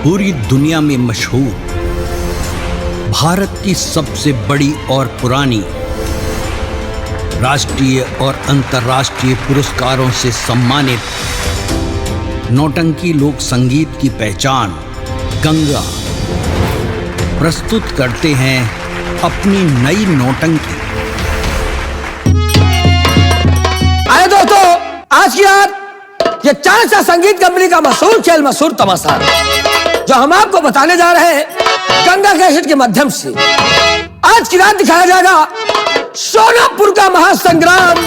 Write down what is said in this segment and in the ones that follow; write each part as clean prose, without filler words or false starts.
पूरी दुनिया में मशहूर, भारत की सबसे बड़ी और पुरानी, राष्ट्रीय और अंतर्राष्ट्रीय पुरस्कारों से सम्मानित नौटंकी लोक संगीत की पहचान गंगा प्रस्तुत करते हैं अपनी नई नौटंकी। आए दोस्तों, आज की रात ये चाणक्य संगीत कंपनी का मशहूर खेल, मशहूर तमाशा जो हम आपको बताने जा रहे हैं गंगा कैसेट के माध्यम से। आज की रात दिखाया जाएगा सोनापुर का महासंग्राम,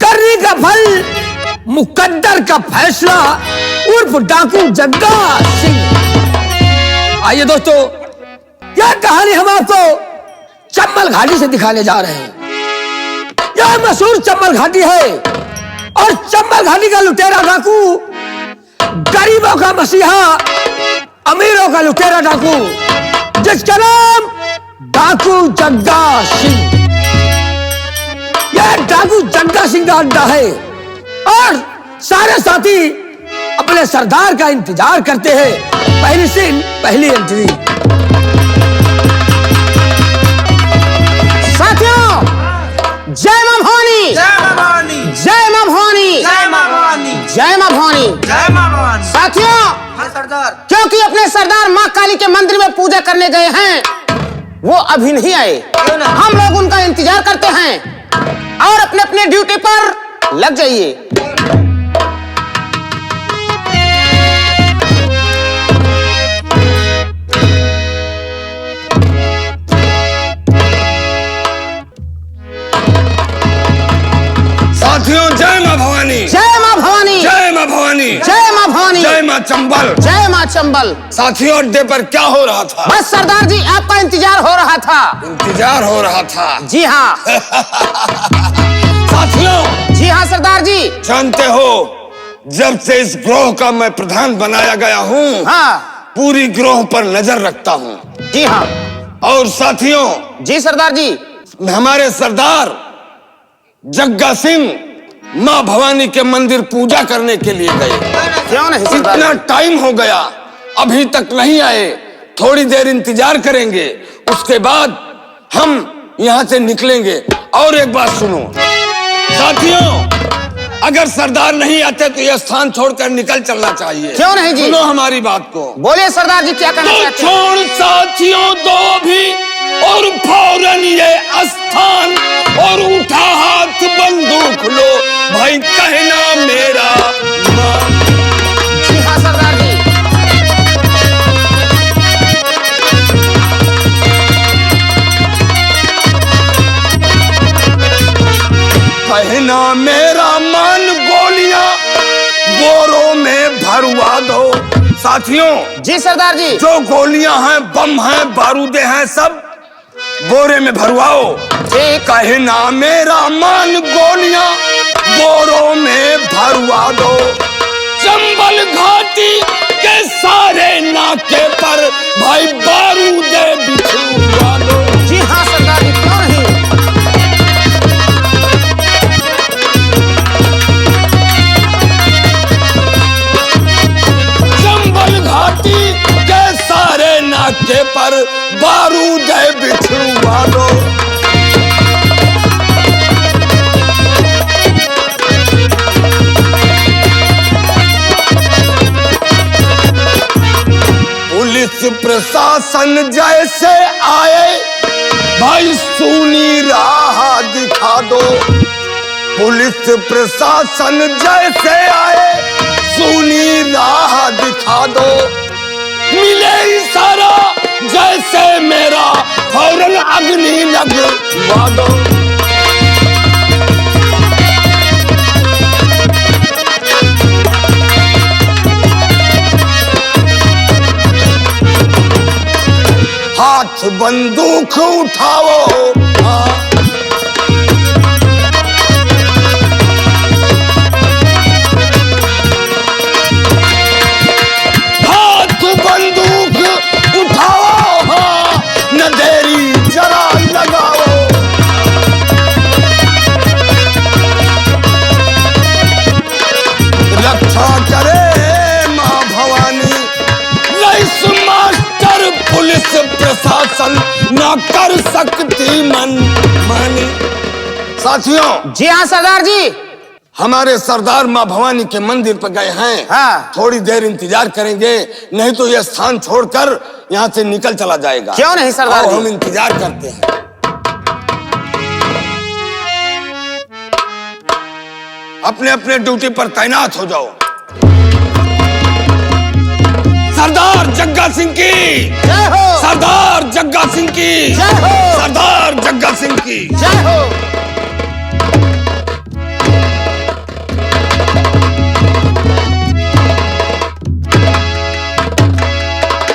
करनी का फल, मुकद्दर का फैसला उर्फ डाकू जग्गा सिंह। आइए दोस्तों, यह कहानी हम आपको चंबल घाटी से दिखाने जा रहे हैं। यह मशहूर चंबल घाटी है और चंबल घाटी का लुटेरा डाकू, गरीबों का मसीहा, अमीरों का लुटेरा डाकू, जिसका नाम डाकू जग्गा सिंह। यह डाकू जग्गा सिंह का अड्डा है और सारे साथी अपने सरदार का इंतजार करते हैं। पहली सीन, पहली एंट्री। साथियों, जय मां भवानी, जय मां भवानी, जय मां भवानी, जय मां भवानी, जय मां भवानी, जय मां भवानी। साथियों, हाँ सरदार। क्योंकि अपने सरदार मां काली के मंदिर में पूजा करने गए हैं, वो अभी नहीं आए। हम लोग उनका इंतजार करते हैं और अपने अपने ड्यूटी पर लग जाइए। साथियों, जय मां भवानी, जय मां भवानी, जय मां भवानी, जय मां भवानी, जय मां चंबल, जय मां चंबल। साथियों, अड्डे पर क्या हो रहा था? बस सरदार जी, आपका इंतजार हो रहा था। इंतजार हो रहा था? जी हाँ। साथियों, जी हाँ सरदार जी। जानते हो, जब से इस ग्रोह का मैं प्रधान बनाया गया हूँ, हाँ। पूरी ग्रोह पर नजर रखता हूँ। जी हाँ। और साथियों, जी सरदार जी। हमारे सरदार जग्गा सिंह मां भवानी के मंदिर पूजा करने के लिए गए। क्यों नहीं सरदार? इतना टाइम हो गया, अभी तक नहीं आए। थोड़ी देर इंतजार करेंगे, उसके बाद हम यहाँ से निकलेंगे। और एक बात सुनो साथियों, अगर सरदार नहीं आते तो यह स्थान छोड़कर निकल चलना चाहिए। क्यों नहीं जी? सुनो हमारी बात को। बोलिए सरदार जी, क्या कहना तो चाहते हैं? छोड़ साथियों दो भी और फौरन ये स्थान, और उठा हाथ बंदूक लो, भाई कहना मेरा नाम। जी हाँ सरदार जी। कहना मेरा मान, गोलियां बोरों में भरवा दो। साथियों, जी सरदार जी। जो गोलियां हैं, बम हैं, बारूदे हैं, सब बोरे में भरवाओ। ठीक। कहना मेरा मान, गोलियां बोरों में भरवा दो। चंबल घाटी के सारे नाके पर भाई बारूदे बिछवा दो। जी हाँ सरदार जी, क्यों नहीं? चंबल घाटी के सारे नाके पर बारूदे बिछवा दो। पुलिस प्रशासन जैसे आए, भाई सूनी राह दिखा दो। पुलिस प्रशासन जैसे आए, सूनी राह दिखा दो। मिले इशारा जैसे मेरा, फौरन अग्नि लगवा दो। हाथ बंदूक उठाओ। हाथ बंदूक उठाओ, न देरी जरा लगाओ। रक्षा करे मां भवानी, नहीं प्रशासन न कर सकती मन मानी। साथियों, जी हाँ सरदार जी। हमारे सरदार माँ भवानी के मंदिर पर गए हैं। हाँ। थोड़ी देर इंतजार करेंगे, नहीं तो यह स्थान छोड़कर यहाँ से निकल चला जाएगा। क्यों नहीं सरदार जी? हम इंतजार करते हैं। अपने अपने ड्यूटी पर तैनात हो जाओ। सरदार जग्गा सिंह की जय हो। सरदार जग्गा सिंह की जय हो। सरदार जग्गा सिंह की जय हो।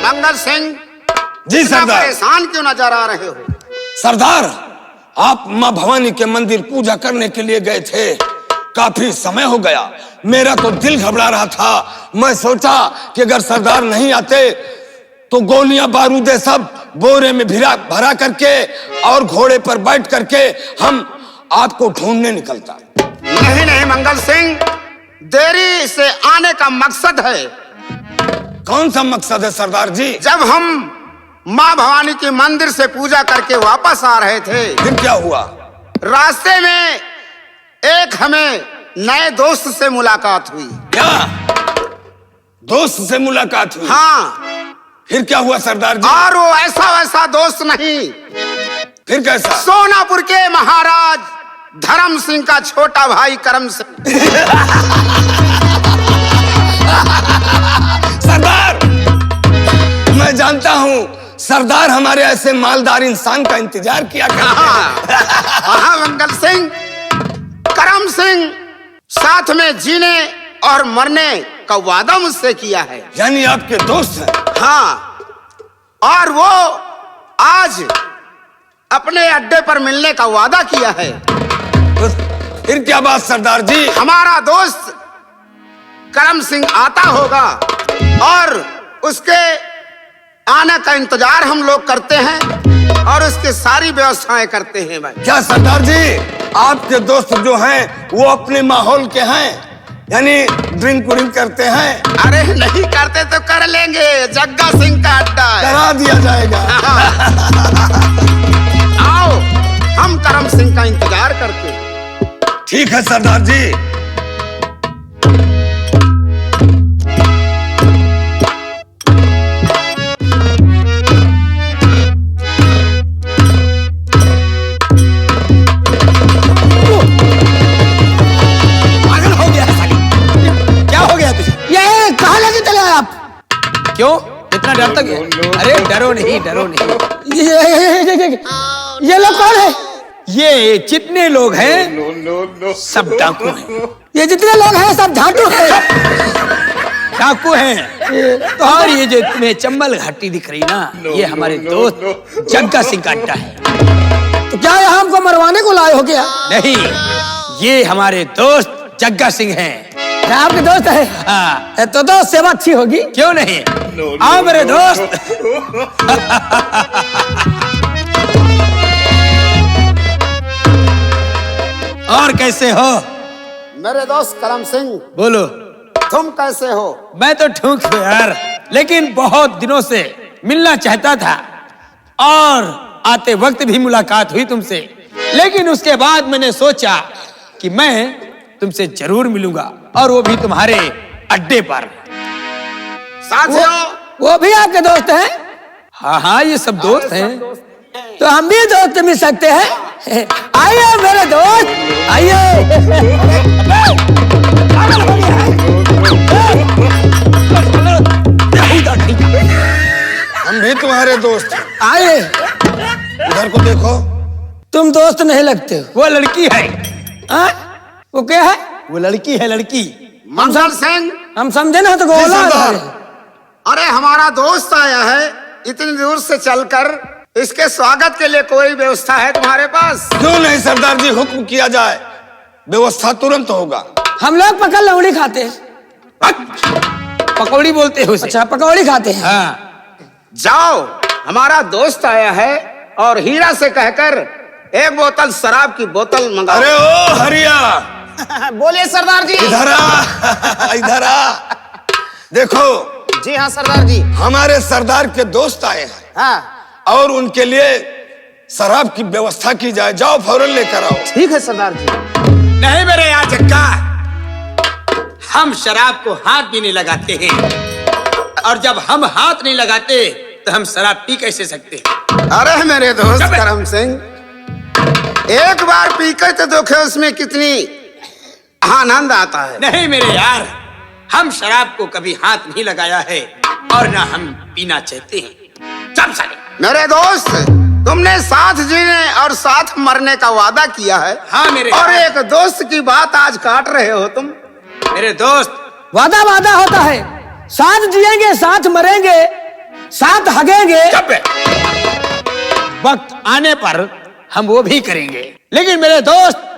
मंगल सिंह जी इतना सरदार। परेशान क्यों नजर आ रहे हो? सरदार, आप माँ भवानी के मंदिर पूजा करने के लिए गए थे, काफी समय हो गया। मेरा तो दिल घबरा रहा था। मैं सोचा कि अगर सरदार नहीं आते तो गोलियां बारूदे सब बोरे में भरा करके और घोड़े पर बैठ करके हम आपको ढूंढने निकलता। नहीं नहीं मंगल सिंह, देरी से आने का मकसद है। कौन सा मकसद है सरदार जी? जब हम माँ भवानी के मंदिर से पूजा करके वापस आ रहे थे, फिर क्या हुआ? रास्ते में एक हमें नए दोस्त से मुलाकात हुई। क्या दोस्त से मुलाकात हुई? हाँ। फिर क्या हुआ सरदार जी? और वो ऐसा वैसा दोस्त नहीं, फिर कैसा? सोनापुर के महाराज धर्म सिंह का छोटा भाई करम सिंह। सरदार, मैं जानता हूँ सरदार हमारे ऐसे मालदार इंसान का इंतजार किया करते हैं। हाँ मंगल सिंह, करम सिंह साथ में जीने और मरने का वादा मुझसे किया है। यानी आपके दोस्त हैं? हाँ, और वो आज अपने अड्डे पर मिलने का वादा किया है। तो फिर क्या बात सरदार जी? हमारा दोस्त करम सिंह आता होगा और उसके आने का इंतजार हम लोग करते हैं और उसकी सारी व्यवस्थाएं करते हैं भाई। क्या सरदार जी, आपके दोस्त जो हैं वो अपने माहौल के हैं, यानी ड्रिंक व्रिंक करते हैं? अरे नहीं करते तो कर लेंगे, जग्गा सिंह का अड्डा है। करा दिया जाएगा। आओ, हम करम सिंह का इंतजार करते हैं। ठीक है सरदार जी। क्यों इतना डरता क्यों? अरे डरो नहीं, डरो नहीं। ये लोग कौन है? ये जितने लोग हैं सब डाकू हैं। ये जितने लोग हैं सब झाटू हैं, डाकू हैं। और ये जो तुम्हें चंबल घाटी दिख रही ना, ये हमारे दोस्त जग्गा सिंह का अड्डा है। तो क्या यहाँ हमको मरवाने को लाए हो क्या? नहीं, ये हमारे दोस्त जग्गा सिंह हैं। आपके दोस्त है? हाँ। तो सेवा अच्छी होगी। क्यों नहीं? आओ मेरे दोस्त। और कैसे हो मेरे दोस्त करम सिंह? बोलो। तुम कैसे हो? मैं तो ठीक हूँ यार, लेकिन बहुत दिनों से मिलना चाहता था और आते वक्त भी मुलाकात हुई तुमसे, लेकिन उसके बाद मैंने सोचा कि मैं तुमसे जरूर मिलूंगा, और वो भी तुम्हारे अड्डे पर। साथियों, वो भी आपके दोस्त हैं? हाँ हाँ, ये सब दोस्त हैं। तो हम भी दोस्त मिल सकते हैं। आइए मेरे दोस्त, आइए। हम भी तुम्हारे दोस्त हैं। आइए। इधर को देखो। तुम दोस्त नहीं लगते। वो लड़की है। हाँ? वो क्या है? वो लड़की है, लड़की। मंगल सिंह, हम समझे ना तो गोला। अरे हमारा दोस्त आया है इतनी दूर से चलकर, इसके स्वागत के लिए कोई व्यवस्था है तुम्हारे पास? क्यों नहीं सरदार जी, हुक्म किया जाए, व्यवस्था तुरंत होगा। हम लोग पकड़ लौड़ी खाते हैं। पकौड़ी बोलते हो? अच्छा, पकौड़ी खाते हैं। हाँ। जाओ, हमारा दोस्त आया है और हीरा से कहकर एक बोतल शराब की बोतल मंगाओ। अरे ओ हरिया, बोलिए सरदार जी। इधर आ, इधर आ। देखो, जी हाँ सरदार जी। हमारे सरदार के दोस्त आए हैं हाँ और उनके लिए शराब की व्यवस्था की जाए। जाओ फौरन लेकर आओ। ठीक है सरदार जी। नहीं मेरे यहाँ जग्गा, हम शराब को हाथ भी नहीं लगाते हैं, और जब हम हाथ नहीं लगाते तो हम शराब पी कैसे सकते हैं? अरे मेरे दोस्त करम सिंह, एक बार पीकर तो देखो उसमें कितनी आनंद आता है। नहीं मेरे यार, हम शराब को कभी हाथ नहीं लगाया है और ना हम पीना चाहते हैं। चल साले। मेरे दोस्त, तुमने साथ जीने और साथ मरने का वादा किया है। हाँ मेरे और यार। एक दोस्त की बात आज काट रहे हो तुम। मेरे दोस्त, वादा वादा होता है, साथ जिएंगे, साथ मरेंगे, साथ हगेंगे। चुप है। वक्त आने पर हम वो भी करेंगे। लेकिन मेरे दोस्त,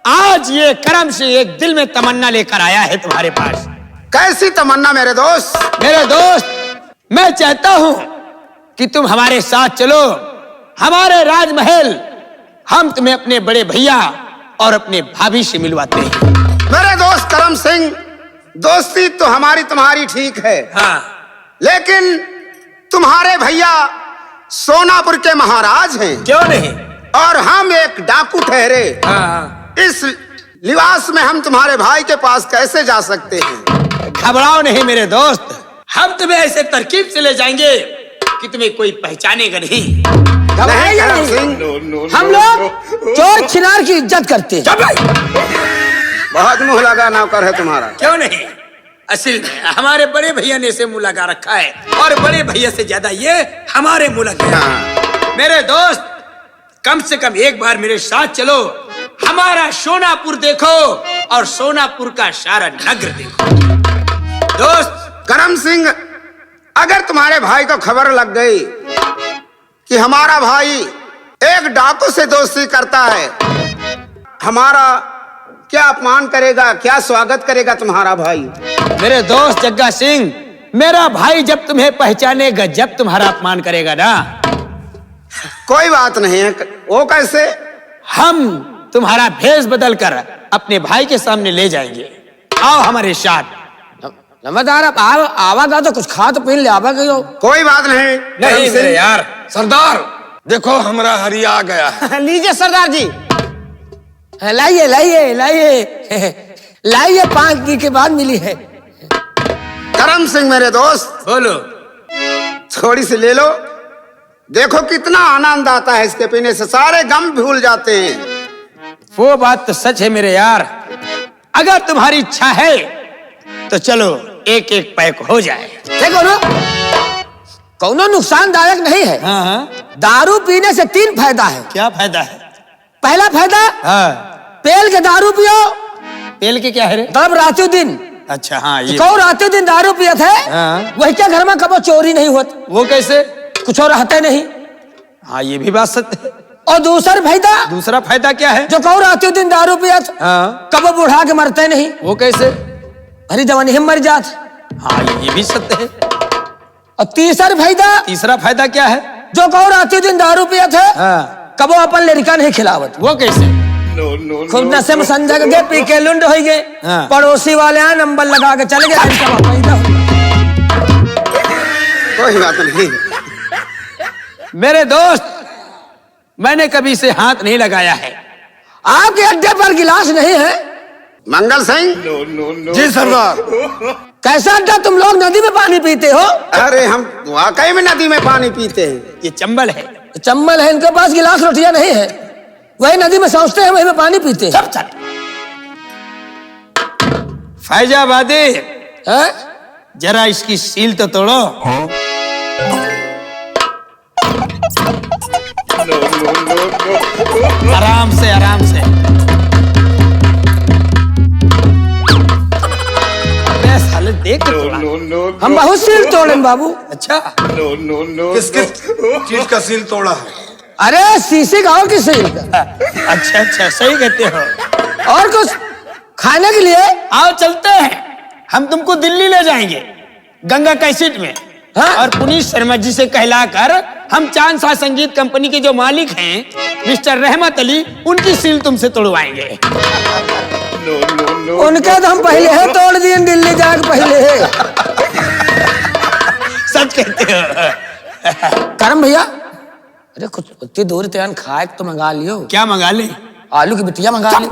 आज ये करम से एक दिल में तमन्ना लेकर आया है तुम्हारे पास। कैसी तमन्ना मेरे दोस्त? मेरे दोस्त, मैं चाहता हूं कि तुम हमारे साथ चलो, हमारे राजमहल। हम तुम्हें अपने बड़े भैया और अपने भाभी से मिलवाते हैं। मेरे दोस्त करम सिंह, दोस्ती तो हमारी तुम्हारी ठीक है, हाँ, लेकिन तुम्हारे भैया सोनापुर के महाराज हैं क्यों नहीं? और हम एक डाकू ठहरे। हाँ, इस लिबास में हम तुम्हारे भाई के पास कैसे जा सकते हैं? घबराओ नहीं मेरे दोस्त, हम तुम्हें ऐसे तरकीब से ले जाएंगे कि तुम्हें कोई पहचानेगा नहीं। नहीं करम सिंह, हम लोग चोर छिनार की इज्जत करते हैं। चुप भाई। बहुत मुंह लगा नौकर है तुम्हारा। क्यों नहीं? असल में हमारे बड़े भैया ने इसे मुंह लगा रखा है, और बड़े भैया से ज्यादा ये हमारे मुंह लग गया। हाँ। मेरे दोस्त, कम से कम एक बार मेरे साथ चलो, हमारा सोनापुर देखो और सोनापुर का सारा नगर देखो। दोस्त करम सिंह, अगर तुम्हारे भाई को खबर लग गई कि हमारा भाई एक डाकू से दोस्ती करता है, हमारा क्या अपमान करेगा, क्या स्वागत करेगा तुम्हारा भाई? मेरे दोस्त जग्गा सिंह, मेरा भाई जब तुम्हें पहचानेगा, जब तुम्हारा अपमान करेगा ना, कोई बात नहीं है। वो कैसे? हम तुम्हारा भेष बदल कर अपने भाई के सामने ले जाएंगे। आओ हमारे साथ। नमस्कार, आप आवागा तो कुछ खा तो पी ले, आवा गयो। कोई बात नहीं। नहीं मेरे यार। सरदार देखो, हमारा हरिया आ गया है। लीजिए सरदार जी। लाइए लाइए लाइए लाइए, 5 दिन के बाद मिली है। करम सिंह मेरे दोस्त, बोलो। थोड़ी सी ले लो, देखो कितना आनंद आता है इसके पीने से, सारे गम भूल जाते हैं। वो बात तो सच है मेरे यार, अगर तुम्हारी इच्छा है तो चलो एक एक पैक हो जाए। देखो ना, कौनो नुकसानदायक नहीं है। हाँ हाँ। दारू पीने से 3 फायदा है। क्या फायदा है? पहला फायदा, हाँ, पेल के दारू पियो, तेल के क्या है रे? तब रातों दिन। अच्छा हाँ, ये कौ रातों दिन दारू पियत है, हाँ। वही क्या घर में कबो चोरी नहीं होत, वो कैसे? कुछ और रहते नहीं। हाँ, ये भी बात सत्य है। और दूसरा फायदा, दूसरा फायदा क्या है? जो कौ रातों दिन दारू पियत, हाँ, कबो बुढ़ा के मरते नहीं, वो कैसे? भरी जवानी ही मर जात। हाँ, ये भी सत्य है। और तीसरा फायदा, तीसरा फायदा क्या है? जो कौ रातों दिन दारू पियत है, हाँ, कबो अपन लड़का नहीं खिलावत। वो कैसे? खूब नशे में संजय के पी के लुंड हो गए, हाँ। पड़ोसी वाले यहाँ नंबर लगा के चले गए। कोई बात नहीं। मेरे दोस्त, मैंने कभी से हाथ नहीं लगाया है। आपके अड्डे पर गिलास नहीं है? मंगल सिंह। जी सरदार। कैसा अड्डा, तुम लोग नदी में पानी पीते हो? अरे हम वाकई में नदी में पानी पीते हैं। ये चंबल है। चम्मल है, इनके पास गिलास रोटियां नहीं है, वही नदी में सोचते हैं, वही में पानी पीते हैं। सब चल। फैजाबादी, हैं? जरा इसकी सील तो तोड़ो। आराम से आराम से। अबे साले देख के तोड़ा। हम बहुत सील तोड़ें बाबू। अच्छा, किस किस चीज का सील तोड़ा है? अरे शीशे का और की सील का, अच्छा अच्छा, सही कहते हो। और कुछ खाने के लिए। आओ चलते हैं, हम तुमको दिल्ली ले जाएंगे गंगा कैसेट में। हाँ? और पुनीत शर्मा जी से कहलाकर हम चांद सा संगीत कंपनी के जो मालिक हैं मिस्टर रहमत अली, उनकी सील तुमसे तोड़वाएंगे। उनके तो हम पहले है तोड़ दिए, दिल्ली जाके पहले है। सच कहते हो। करम भैया, अरे कुछ उतनी दूर त्यान खाए तो मंगा लियो। क्या मंगा ले? आलू की बिटिया मंगा ली।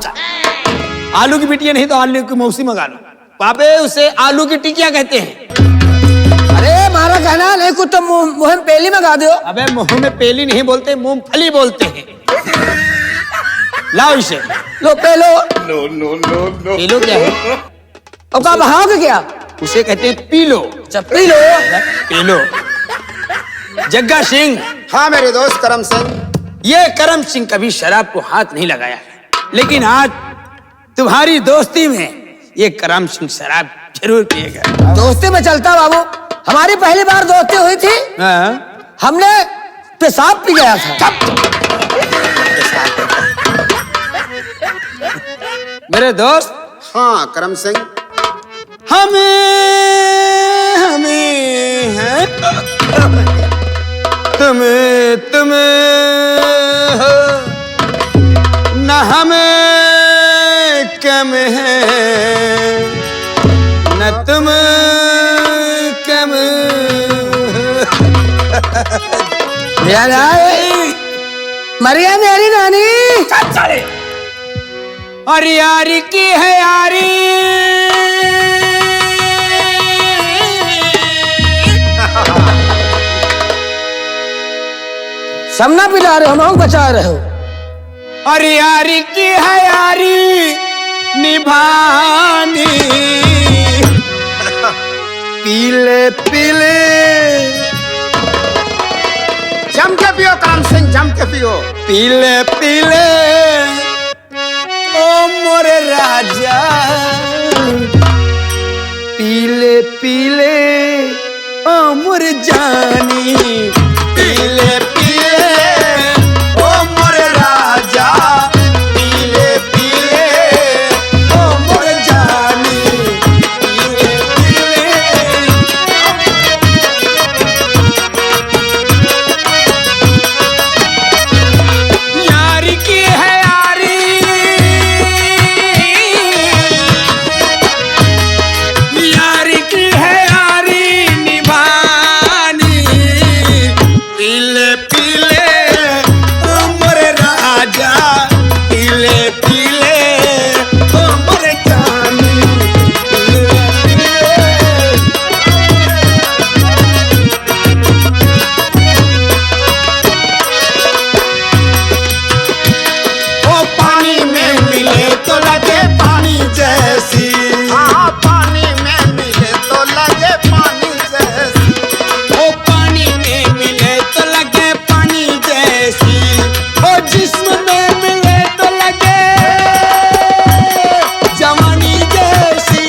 आलू की बिटिया नहीं तो आलू की मौसी मंगा लो। पापे उसे आलू की टिकिया कहते हैं। अरे हमारा कहना नहीं कुछ तो मुंह में पेली मंगा दो। अबे मुंह में पेली नहीं बोलते, मूंगफली बोलते हैं। लाओ इसे। लो पेलो। पीलो क्या है? अब कहा बहाओगे क्या? उसे कहते हैं पीलो। अच्छा पी लो। पीलो। जग्गा सिंह। हाँ मेरे दोस्त करम सिंह, ये करम सिंह कभी शराब को हाथ नहीं लगाया है, लेकिन आज तुम्हारी दोस्ती में ये करम सिंह शराब जरूर पिएगा। दोस्ती में चलता बाबू, हमारी पहली बार दोस्ती हुई थी, हमने पेशाब पी गया था। मेरे दोस्त, हाँ करम सिंह, हमें तुम्हें हो न हमें कम है न तुम कम मरिया मेरी नानी। और यारी की है यारी, समना पिला रहे हो, हम बचा रहे हो। और यारी की है यारी निभानी, पीले पीले जम के पियो करम सिंह, जम के पियो। पीले पीले ओ मोरे राजा, पीले पीले ओ मोरे जानी, पीले पीले ओ मोरे राजा, पीले पीले ओ मोरे जानी, पीले पीले। यारी की है यारी, यारी की है यारी निभानी, पीले पीले ओ मोरे राजा, पीले पीले ओ मोरे जानी, पीले पीले। ओ पानी में मिले तो लगे पानी जैसी, हाँ पानी में मिले तो लगे पानी जैसी, ओ पानी में मिले तो लगे पानी जैसी, ओ जिस्म में मिले तो लगे जवानी जैसी,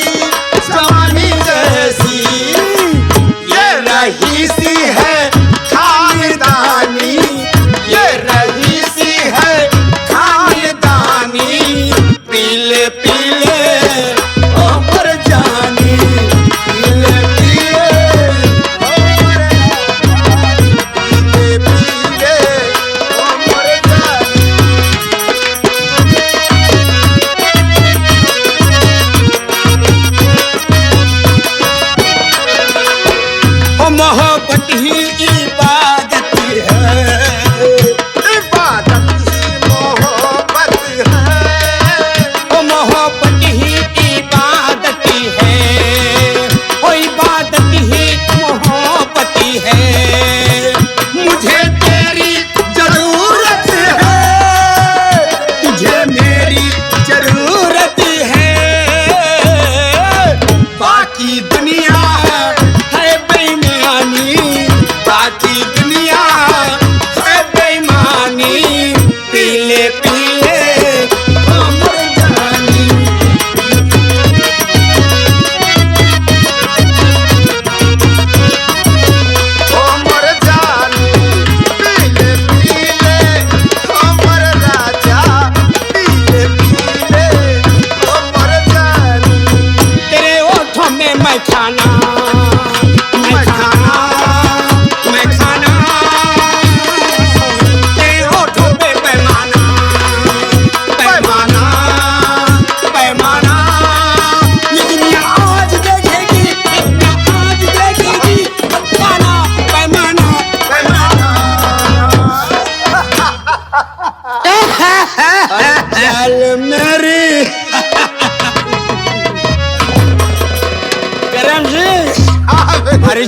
जवानी जैसी। ये रही सी है खानदानी, ये रही सी है खानदानी, पीले पीले ओ मर जानी, पीले पीले ओ मर पीले पीले ओ मोरे जानी। ओ मोहब्बत ही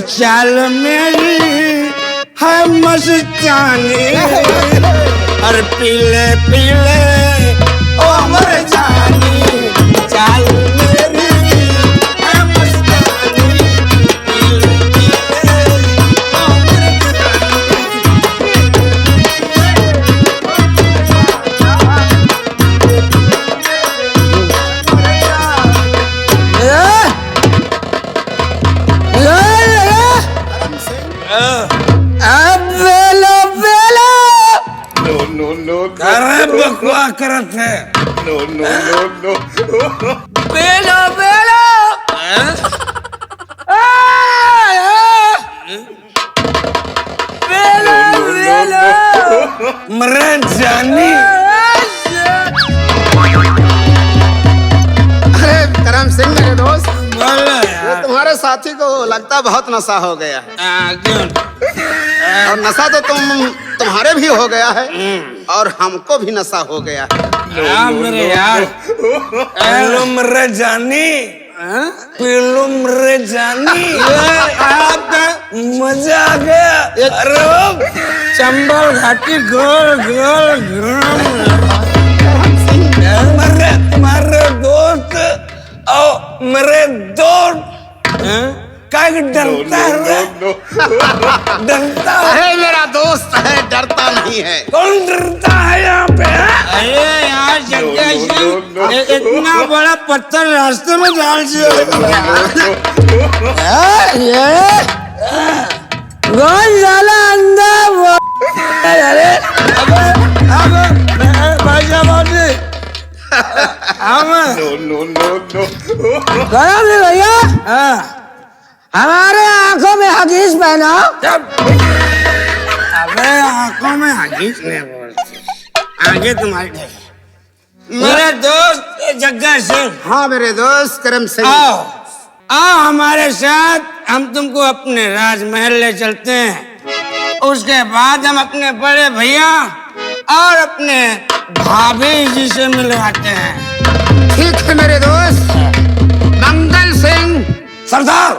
चाल मेरी है मस्तानी, और पीले पीले ओ अमर जानी, चाल मेरी है मस्तानी, पीले पीले ओ अमर अरे बकवा करत है। बेलो बेलो बेलो बेलो मरे जानी। अरे करम सिंह मेरे दोस्त, बोलो ये यार। तुम्हारे साथी को लगता बहुत नशा हो गया है, क्यों? और नशा तो तुम्हारे भी हो गया है और हमको भी नशा हो गया है। हाँ मेरे यार, पीलो मरे जानी, पीलो मरे जानी। मजा आ गया। अरे वो चंबल घाटी गोल गोल तुम्हारे दोस्त और मेरे दोस्त क्या डरता है? डरता है? अरे मेरा दोस्त है, डरता नहीं है। कौन डरता है यहाँ पे? अरे यार जगदीश, इतना बड़ा पत्थर रास्ते में डाल दिया। कौन जाला अंदर? अरे भाई साहब हम गरम नहीं भैया, हमारे आंखों में हदीस पहना। अबे आंखों में हदीस नहीं बोलते, आगे तुम्हारे मेरे दोस्त जग्गा सिंह, हाँ मेरे दोस्त करम सिंह, आओ आओ हमारे साथ, हम तुमको अपने राजमहल ले चलते हैं। उसके बाद हम अपने बड़े भैया और अपने भाभी जी से मिलवाते हैं। ठीक है मेरे दोस्त मंगल सिंह। सरदार,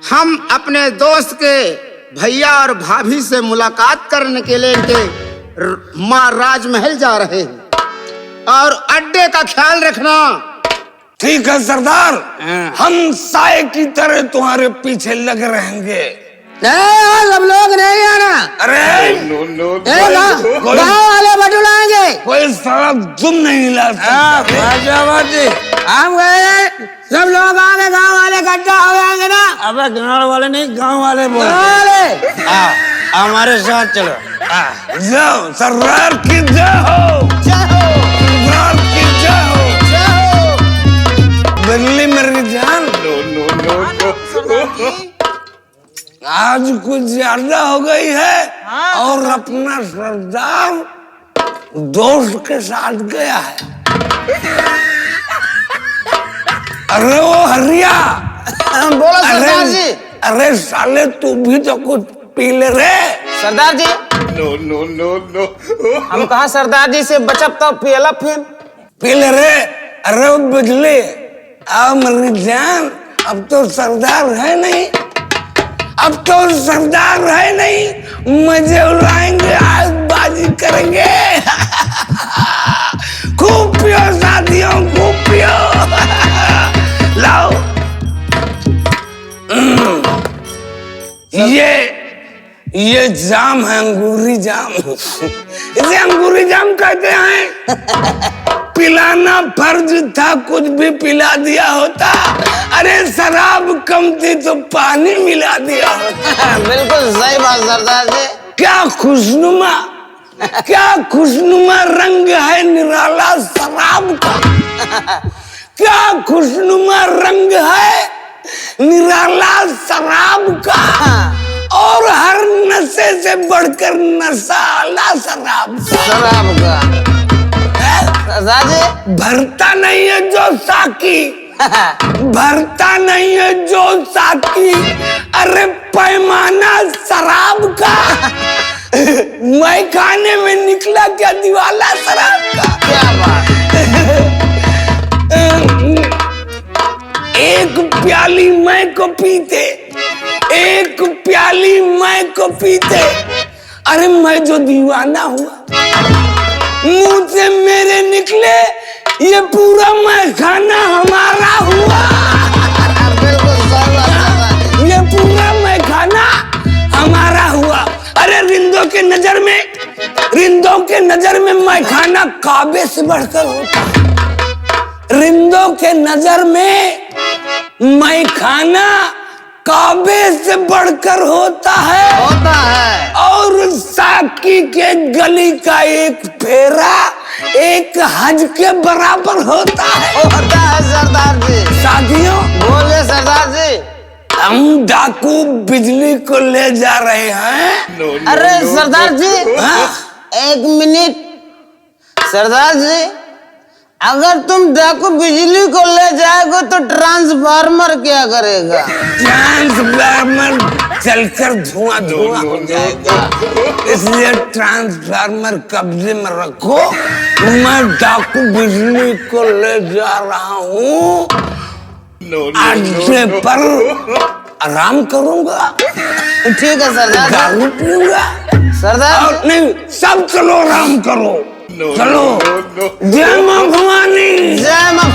हम अपने दोस्त के भैया और भाभी से मुलाकात करने के लिए इनके माँ राजमहल जा रहे हैं, और अड्डे का ख्याल रखना। ठीक है सरदार, हम साए की तरह तुम्हारे पीछे लग रहेंगे। नहीं, सब लोग नहीं आना। अरे गाँव वाले बटुलाएंगे। कोई सारा तुम नहीं ला हम गए, सब लोग आगे गाँव वाले इकट्ठा हो जाएंगे ना। अबे गाँव वाले नहीं, गाँव वाले बोल। हमारे साथ चलो। जाओ सरदार की जाओ, सरदार की जाओ, बदली मेरी जान। आज कुछ ज्यादा हो गई है, और अपना सरदार दोस्त के साथ गया है। अरे वो हरिया, बोलो सरदार जी। अरे साले तू भी तो कुछ पी ले रे। सरदार जी, हम कहा सरदार जी से बचब तो पियला फिर। पी ले रे। अरे वो बिजली, आओ मेरी जान, अब तो सरदार है नहीं, अब तो सरदार है नहीं, मजे उड़ाएंगे, आज बाजी करेंगे। खूब पियो साथियों, खूब पियो। लाओ ये जाम है, अंगूरी जाम। इसे अंगूरी जाम कहते हैं। पिलाना फर्ज था, कुछ भी पिला दिया होता। अरे शराब कम थी तो पानी मिला दिया होता। बिल्कुल सही बात सरदार जी। क्या खुशनुमा, क्या खुशनुमा रंग है निराला शराब का। क्या खुशनुमा रंग है निराला शराब का, और हर नशे से बढ़कर नशा आला शराब का। सरदार जी, भरता नहीं है जो साकी, भरता नहीं है जो साकी, अरे पैमाना शराब का। मैं खाने में निकला क्या दिवाला शराब का। क्या बात। एक प्याली मैं को पीते, एक प्याली मैं को पीते, अरे मैं जो दीवाना हुआ, मुंह से मेरे निकले ये पूरा मैं खाना हमारा हुआ। ये पूरा मैं खाना हमारा हुआ। अरे रिंदों के नजर में मैं खाना काबे से बढ़कर होता है। रिंदों के नजर में मैं खाना काबे से बढ़कर होता है। और साकी के गली का एक फेरा एक हज के बराबर होता है। सरदार जी। साथियों, बोलिए सरदार जी। हम डाकू बिजली को ले जा रहे हैं। अरे सरदार जी, हाँ? एक मिनट। सरदार जी, अगर तुम डाकू बिजली को ले जाओगे तो ट्रांसफार्मर क्या करेगा? ट्रांसफार्मर चलकर धुआं हो जाएगा, इसलिए ट्रांसफार्मर कब्जे में रखो। मैं डाकू बिजली को ले जा रहा हूँ, अड्डे पर आराम करूंगा, ठीक है सरदार। दारू पीऊंगा। सरदार नहीं, सब चलो आराम करो। चलो। जय मां भवानी। जय मां